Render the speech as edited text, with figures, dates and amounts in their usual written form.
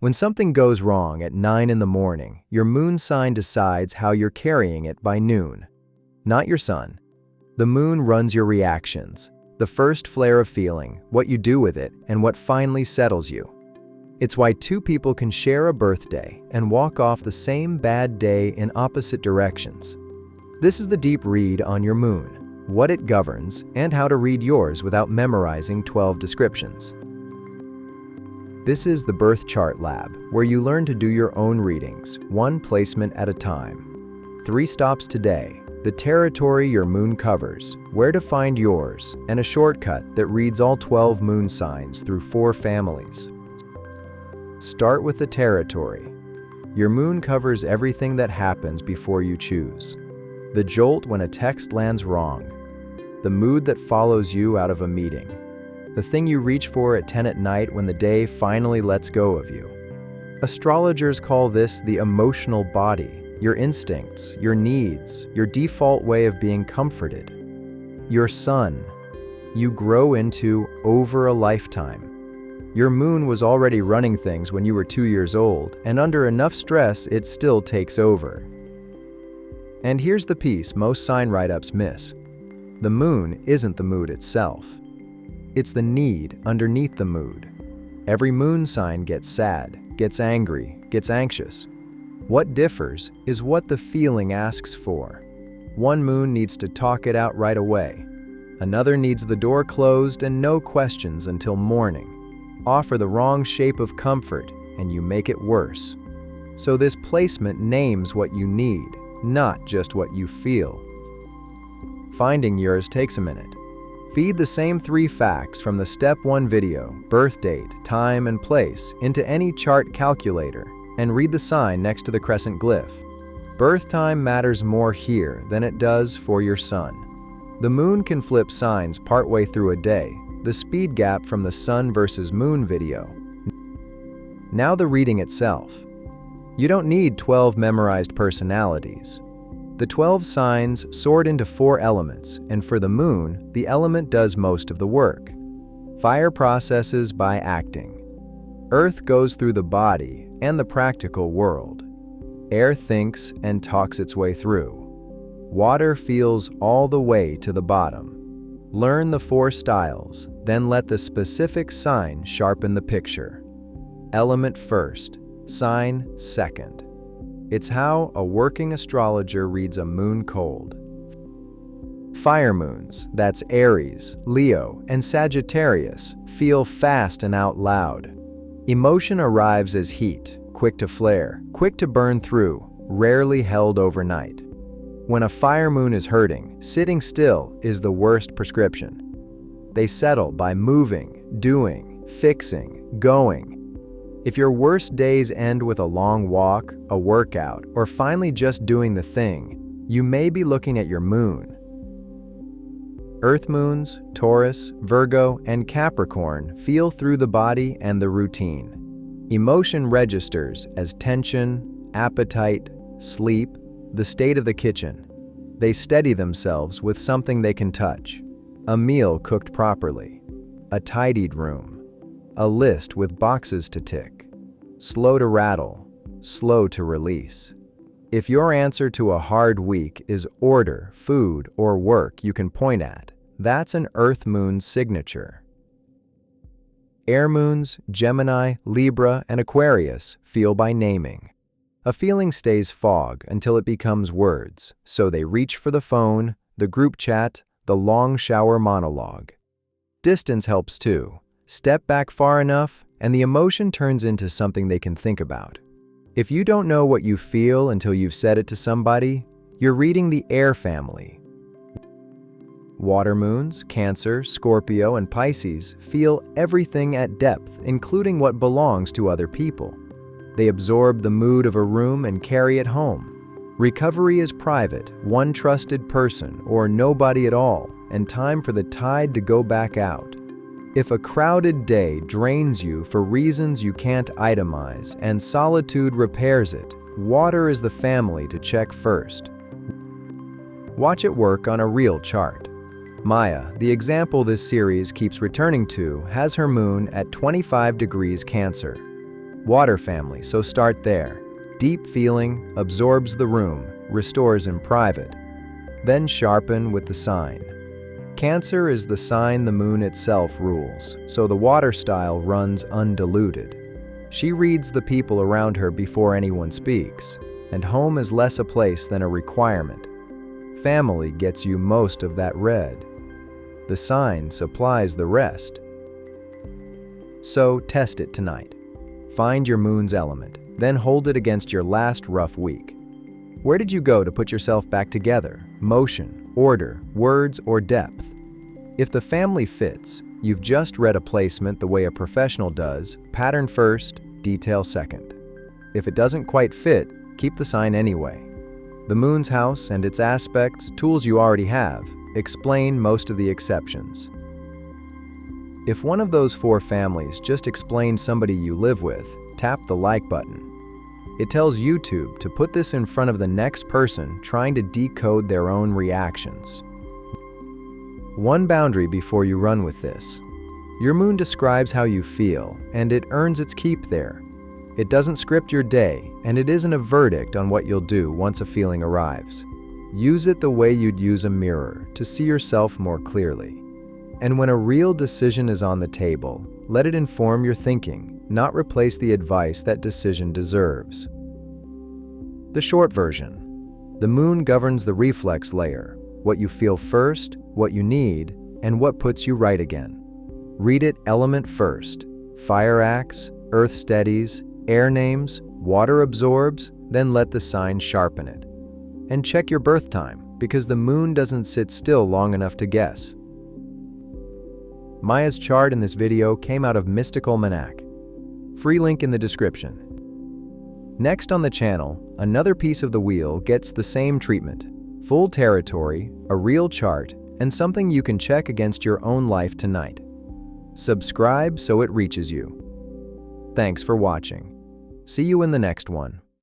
When something goes wrong at 9 in the morning, your moon sign decides how you're carrying it by noon. Not your sun. The moon runs your reactions, the first flare of feeling, what you do with it, and what finally settles you. It's why two people can share a birthday and walk off the same bad day in opposite directions. This is the deep read on your moon, what it governs, and how to read yours without memorizing 12 descriptions. This is the Birth Chart Lab, where you learn to do your own readings, one placement at a time. 3 stops today, the territory your moon covers, where to find yours, and a shortcut that reads all 12 moon signs through 4 families. Start with the territory. Your moon covers everything that happens before you choose. The jolt when a text lands wrong. The mood that follows you out of a meeting. The thing you reach for at 10 at night when the day finally lets go of you. Astrologers call this the emotional body, your instincts, your needs, your default way of being comforted. Your sun, you grow into over a lifetime. Your moon was already running things when you were 2 years old, and under enough stress, it still takes over. And here's the piece most sign write-ups miss. The moon isn't the mood itself. It's the need underneath the mood. Every moon sign gets sad, gets angry, gets anxious. What differs is what the feeling asks for. One moon needs to talk it out right away. Another needs the door closed and no questions until morning. Offer the wrong shape of comfort and you make it worse. So this placement names what you need, not just what you feel. Finding yours takes a minute. Feed the same 3 facts from the Step 1 video, birth date, time, and place, into any chart calculator, and read the sign next to the crescent glyph. Birth time matters more here than it does for your sun. The moon can flip signs partway through a day, the speed gap from the sun versus moon video. Now the reading itself. You don't need 12 memorized personalities. The 12 signs sort into 4 elements, and for the moon, the element does most of the work. Fire processes by acting. Earth goes through the body and the practical world. Air thinks and talks its way through. Water feels all the way to the bottom. Learn the 4 styles, then let the specific sign sharpen the picture. Element first, sign second. It's how a working astrologer reads a moon cold. Fire moons, that's Aries, Leo, and Sagittarius, feel fast and out loud. Emotion arrives as heat, quick to flare, quick to burn through, rarely held overnight. When a fire moon is hurting, sitting still is the worst prescription. They settle by moving, doing, fixing, going. If your worst days end with a long walk, a workout, or finally just doing the thing, you may be looking at your moon. Earth moons, Taurus, Virgo, and Capricorn feel through the body and the routine. Emotion registers as tension, appetite, sleep, the state of the kitchen. They steady themselves with something they can touch. A meal cooked properly. A tidied room. A list with boxes to tick. Slow to rattle, slow to release. If your answer to a hard week is order, food, or work you can point at, that's an Earth moon signature. Air moons, Gemini, Libra, and Aquarius feel by naming. A feeling stays fog until it becomes words, so they reach for the phone, the group chat, the long shower monologue. Distance helps too. Step back far enough, and the emotion turns into something they can think about. If you don't know what you feel until you've said it to somebody, you're reading the air family. Water moons, Cancer, Scorpio, and Pisces feel everything at depth, including what belongs to other people. They absorb the mood of a room and carry it home. Recovery is private, one trusted person, or nobody at all, and time for the tide to go back out. If a crowded day drains you for reasons you can't itemize and solitude repairs it, water is the family to check first. Watch it work on a real chart. Maya, the example this series keeps returning to, has her moon at 25 degrees Cancer. Water family, so start there. Deep feeling, absorbs the room, restores in private. Then sharpen with the sign. Cancer is the sign the moon itself rules, so the water style runs undiluted. She reads the people around her before anyone speaks, and home is less a place than a requirement. Family gets you most of that red. The sign supplies the rest. So test it tonight. Find your moon's element, then hold it against your last rough week. Where did you go to put yourself back together? Motion, order, words, or depth? If the family fits, you've just read a placement the way a professional does, pattern first, detail second. If it doesn't quite fit, keep the sign anyway. The moon's house and its aspects, tools you already have, explain most of the exceptions. If one of those 4 families just explains somebody you live with, tap the like button. It tells YouTube to put this in front of the next person trying to decode their own reactions. One boundary before you run with this. Your moon describes how you feel, and it earns its keep there. It doesn't script your day, and it isn't a verdict on what you'll do once a feeling arrives. Use it the way you'd use a mirror to see yourself more clearly. And when a real decision is on the table, let it inform your thinking, not replace the advice that decision deserves. The short version. The moon governs the reflex layer, what you feel first, what you need, and what puts you right again. Read it element first. Fire acts, earth steadies, air names, water absorbs, then let the sign sharpen it. And check your birth time, because the moon doesn't sit still long enough to guess. Maya's chart in this video came out of MysticAlmanac. Free link in the description. Next on the channel, another piece of the wheel gets the same treatment. Full territory, a real chart, and something you can check against your own life tonight. Subscribe so it reaches you. Thanks for watching. See you in the next one.